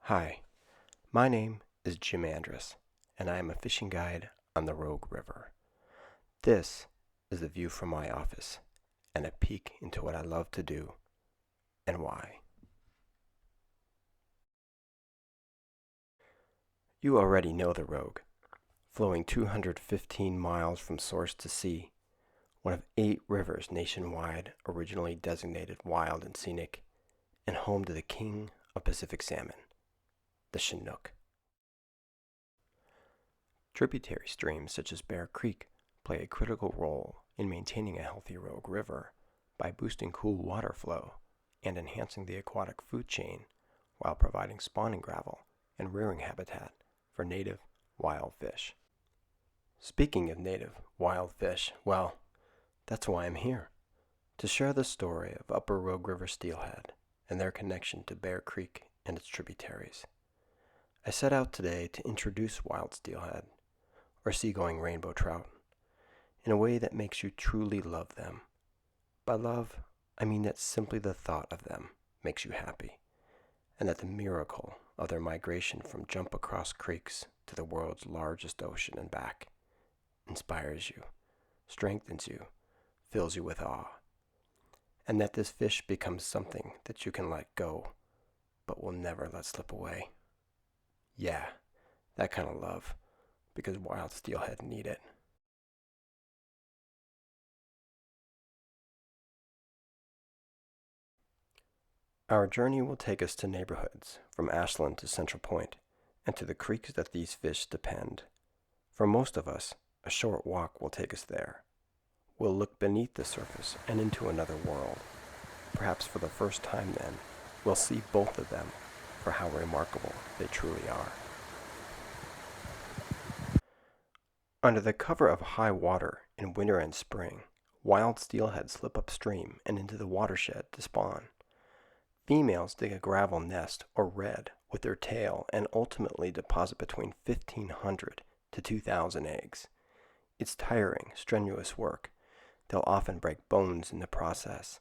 Hi, my name is Jim Andrus, and I am a fishing guide on the Rogue River. This is the view from my office and a peek into what I love to do and why. You already know the Rogue, flowing 215 miles from source to sea, one of 8 rivers nationwide originally designated wild and scenic, and home to the king of Pacific salmon, the Chinook. Tributary streams such as Bear Creek play a critical role in maintaining a healthy Rogue River by boosting cool water flow and enhancing the aquatic food chain while providing spawning gravel and rearing habitat for native wild fish. Speaking of native wild fish, well, that's why I'm here, to share the story of Upper Rogue River steelhead and their connection to Bear Creek and its tributaries. I set out today to introduce wild steelhead, or seagoing rainbow trout, in a way that makes you truly love them. By love, I mean that simply the thought of them makes you happy, and that the miracle of their migration from jump across creeks to the world's largest ocean and back inspires you, strengthens you, fills you with awe, and that this fish becomes something that you can let go, but will never let slip away. Yeah, that kind of love, because wild steelhead need it. Our journey will take us to neighborhoods from Ashland to Central Point and to the creeks that these fish depend. For most of us, a short walk will take us there. We'll look beneath the surface and into another world. Perhaps for the first time then, we'll see both of them for how remarkable they truly are. Under the cover of high water in winter and spring, wild steelhead slip upstream and into the watershed to spawn. Females dig a gravel nest or redd with their tail and ultimately deposit between 1,500 to 2,000 eggs. It's tiring, strenuous work. They'll often break bones in the process.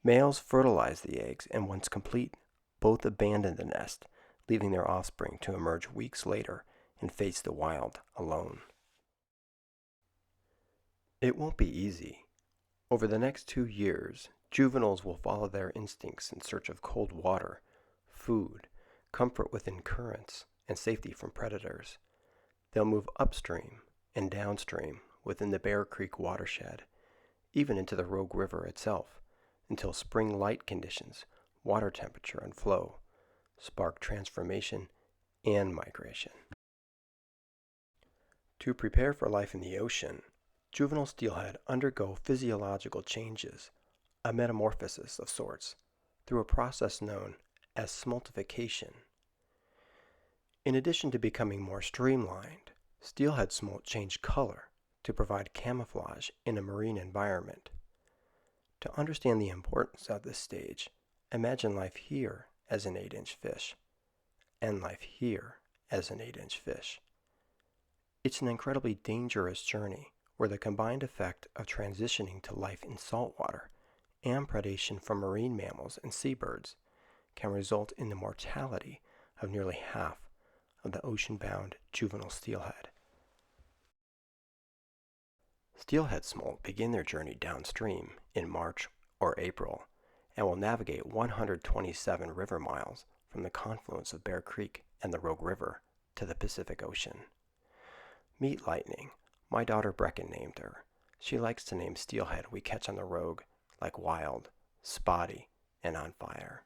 Males fertilize the eggs, and once complete, both abandon the nest, leaving their offspring to emerge weeks later and face the wild alone. It won't be easy. Over the next 2 years, juveniles will follow their instincts in search of cold water, food, comfort within currents, and safety from predators. They'll move upstream and downstream within the Bear Creek watershed, even into the Rogue River itself, until spring light conditions, water temperature, and flow spark transformation and migration. To prepare for life in the ocean, juvenile steelhead undergo physiological changes, a metamorphosis of sorts, through a process known as smoltification. In addition to becoming more streamlined, steelhead smolt change color to provide camouflage in a marine environment. To understand the importance of this stage, imagine life here as an 8-inch fish, and life here as an 8-inch fish. It's an incredibly dangerous journey where the combined effect of transitioning to life in saltwater and predation from marine mammals and seabirds can result in the mortality of nearly half of the ocean-bound juvenile steelhead. Steelhead smolt begin their journey downstream in March or April and will navigate 127 river miles from the confluence of Bear Creek and the Rogue River to the Pacific Ocean. Meet Lightning. My daughter Brecken named her. She likes to name steelhead we catch on the Rogue like Wild, Spotty, and On Fire.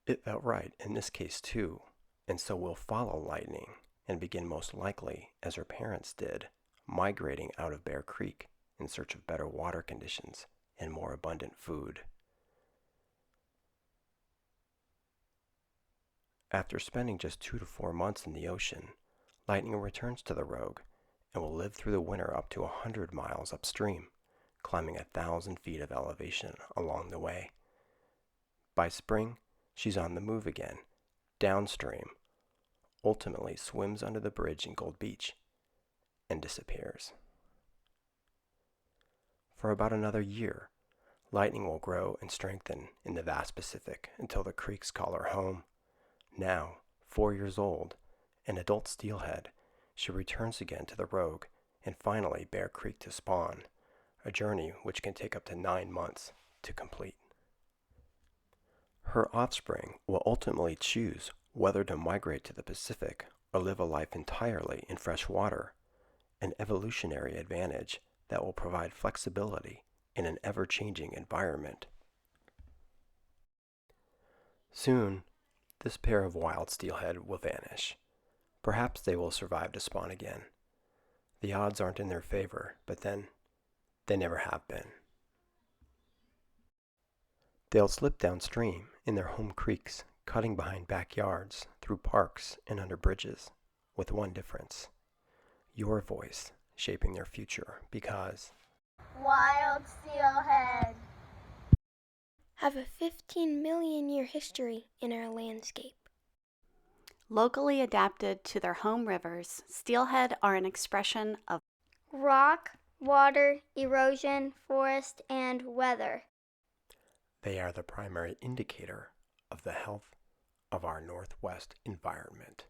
It felt right in this case too, and so we'll follow Lightning and begin most likely, as her parents did, migrating out of Bear Creek in search of better water conditions and more abundant food. After spending just 2 to 4 months in the ocean, Lightning returns to the Rogue and will live through the winter up to 100 miles upstream, climbing 1,000 feet of elevation along the way. By spring, she's on the move again, downstream, ultimately swims under the bridge in Gold Beach, and disappears. For about another year, Lightning will grow and strengthen in the vast Pacific until the creeks call her home. Now, 4 years old, an adult steelhead, she returns again to the Rogue and finally Bear Creek to spawn, a journey which can take up to 9 months to complete. Her offspring will ultimately choose whether to migrate to the Pacific or live a life entirely in fresh water, an evolutionary advantage that will provide flexibility in an ever-changing environment. Soon, this pair of wild steelhead will vanish. Perhaps they will survive to spawn again. The odds aren't in their favor, but then, they never have been. They'll slip downstream in their home creeks, cutting behind backyards, through parks, and under bridges, with one difference: your voice shaping their future, because Wild steelhead have a 15 million year history in our landscape. Locally adapted to their home rivers, steelhead are an expression of rock, water, erosion, forest, and weather. they are the primary indicator of the health of our Northwest environment.